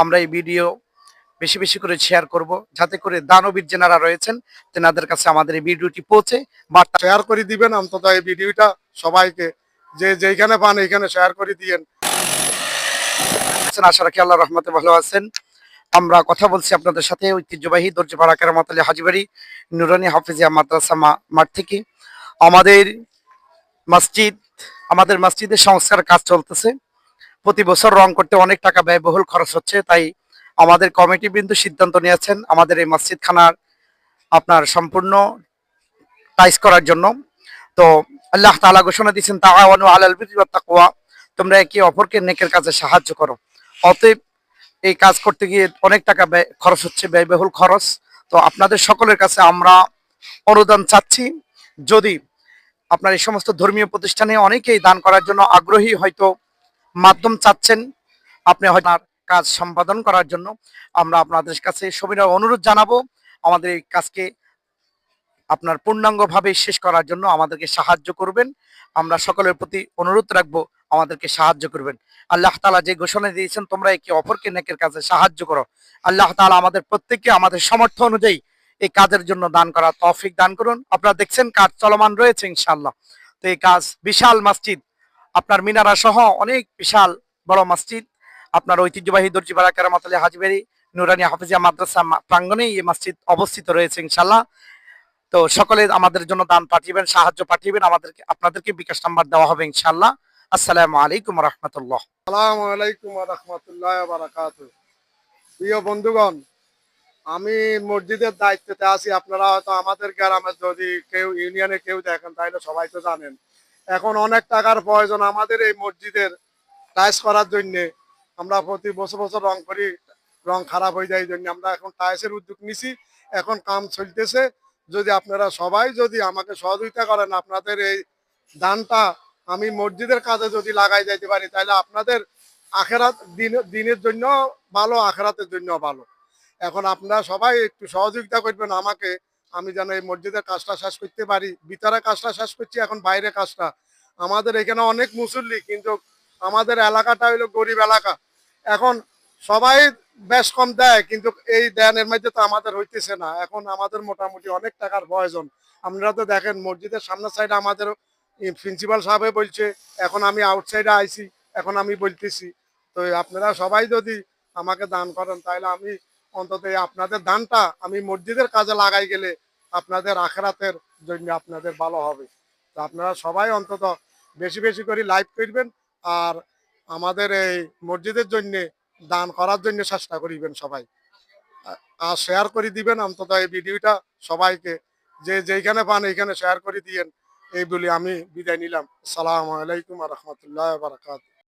আমরা এই ভিডিও বেশি বেশি করে শেয়ার করব, যাতে করে দানবীর যেনারা রয়েছেন তেনাদের কাছে আমাদের এই ভিডিওটি পৌঁছে বার্তা শেয়ার করে দিবেন অন্তত এই ভিডিওটা সবাইকে, যে যেখানে পান এইখানে শেয়ার করে দিয়েন। আশা রাখি আল্লাহ রহমতে ভালো আছেন। আমরা কথা বলছি আপনাদের সাথে ঐতিহ্যবাহী দর্জিপাড়া কেরামত আলী হাজিবাড়ি নুরানি হাফিজিয়া মাদ্রাসা মাঠ থেকে। আমাদের মসজিদ আমাদের মসজিদের সংস্কার কাজ চলতেছে। প্রতি বছর রং করতে অনেক টাকা ব্যয়বহুল খরচ হচ্ছে, তাই আমাদের কমিটি বিন্দু সিদ্ধান্ত নিয়েছেন আমাদের এই মসজিদ খানার আপনার সম্পূর্ণ টাইস করার জন্য। তো আল্লাহ তাআলা ঘোষণা দিয়েছেন, তাআওয়ানু আলাল বিররি ওয়াত তাকওয়া, তোমরা একে অপরকে নেকের কাজে সাহায্য করো। অতএব এই কাজ করতে গিয়ে অনেক টাকা খরচ হচ্ছে, ব্যয়বহুল খরচ। তো আপনাদের সকলের কাছে আমরা অনুদান চাচ্ছি। যদি আপনার এই সমস্ত ধর্মীয় প্রতিষ্ঠানে অনেকেই দান করার জন্য আগ্রহী, হয়তো মাধ্যম চাচ্ছেন আপনি হয়তো কাজ সম্পাদন করার জন্য, আমরা আপনাদের কাছে সবিনয় অনুরোধ জানাবো আমাদের এই কাজকে আপনার পূর্ণাঙ্গভাবে শেষ করার জন্য আমাদেরকে সাহায্য করবেন। আমরা সকলের প্রতি অনুরোধ রাখবো আমাদেরকে সাহায্য করবেন। আল্লাহ তাআলা যে ঘোষণা দিয়েছেন, তোমরা একে অপরকে নেকের কাজে সাহায্য করো, আল্লাহ তাআলা আমাদের প্রত্যেককে আমাদের সামর্থ্য অনুযায়ী এই কাজের জন্য দান করা তৌফিক দান করুন। আপনারা দেখছেন কাজ চলমান রয়েছে ইনশাআল্লাহ। তো এই কাজ বিশাল মসজিদ, আপনার মিনারা সহ অনেক বিশাল বড় মসজিদ, আপনার ঐতিহ্যবাহী দর্জিপাড়া কেরামত আলী হাজিবাড়ি নুরানি হাফিজিয়া মাদ্রাসা প্রাঙ্গণেই এই মসজিদ অবস্থিত রয়েছে ইনশাআল্লাহ। তো সকলে আমাদের জন্য দান পাঠিয়েবেন, সাহায্য পাঠিয়েবেন, আপনাদেরকে বিকাশ নাম্বার দেওয়া হবে ইনশাআল্লাহ। আসসালামু আলাইকুম ওয়া রাহমাতুল্লাহ। আসসালামু আলাইকুম ওয়া রাহমাতুল্লাহি ওয়া বারাকাতুহু। প্রিয় বন্ধুগণ, আমি মসজিদের দায়িত্বে আছি। আপনারা হয়তো আমাদের গ্রামে যদি কেউ ইউনিয়নে কেউ দেখেন তাহলে সবাই তো জানেন এখন অনেক টাকার প্রয়োজন আমাদের এই মসজিদের টাইলস করার জন্য। আমরা প্রতি বছর বছর রং করি, রং খারাপ হয়ে যায়, এই জন্য আমরা এখন টাইলসের উদ্যোগ নিছি। এখন কাম চলতেছে। যদি আপনারা সবাই যদি আমাকে সহযোগিতা করেন, আপনাদের এই দানটা আমি মসজিদের কাজে যদি লাগাই যাইতে পারি, তাহলে আপনাদের আখেরাত দিনের জন্য ভালো, আখেরাতের জন্য ভালো। এখন আপনারা সবাই একটু সহযোগিতা করবেন আমাকে, আমি যেন এই মসজিদের কাজটা শেষ করতে পারি। ভিতরে কাজটা শেষ করছি, এখন বাইরে কাজটা। আমাদের এখানে অনেক মুসল্লি, কিন্তু আমাদের এলাকাটা হইলো গরিব এলাকা। এখন সবাই বেশ কম দেয়, কিন্তু এই দেয়ানের মধ্যে তো আমাদের হইতেছে না। এখন আমাদের মোটামুটি অনেক টাকার প্রয়োজন। আপনারা তো দেখেন মসজিদের সামনের সাইডে আমাদের প্রিন্সিপাল সাহেব বলছে, এখন আমি আউটসাইডে আইছি, এখন আমি বলতেছি। তো আপনারা সবাই যদি আমাকে দান করেন, তাহলে আমি অন্তত আপনাদের দানটা আমি মসজিদের কাজে লাগাই গেলে আপনাদের আখেরাতের জন্য আপনাদের ভালো হবে। তো আপনারা সবাই অন্তত বেশি বেশি করে লাইভ করবেন, আর আমাদের এই মসজিদের জন্য দান করার জন্য চেষ্টা করিবেন সবাই। আর শেয়ার করে দিবেন অন্তত এই ভিডিওটা সবাইকে, যে যেখানে পান এইখানে শেয়ার করে দিয়েন। এই বলে আমি বিদায় নিলাম। আসসালামু আলাইকুম ওয়া রাহমাতুল্লাহি ওয়া বারাকাতুহু।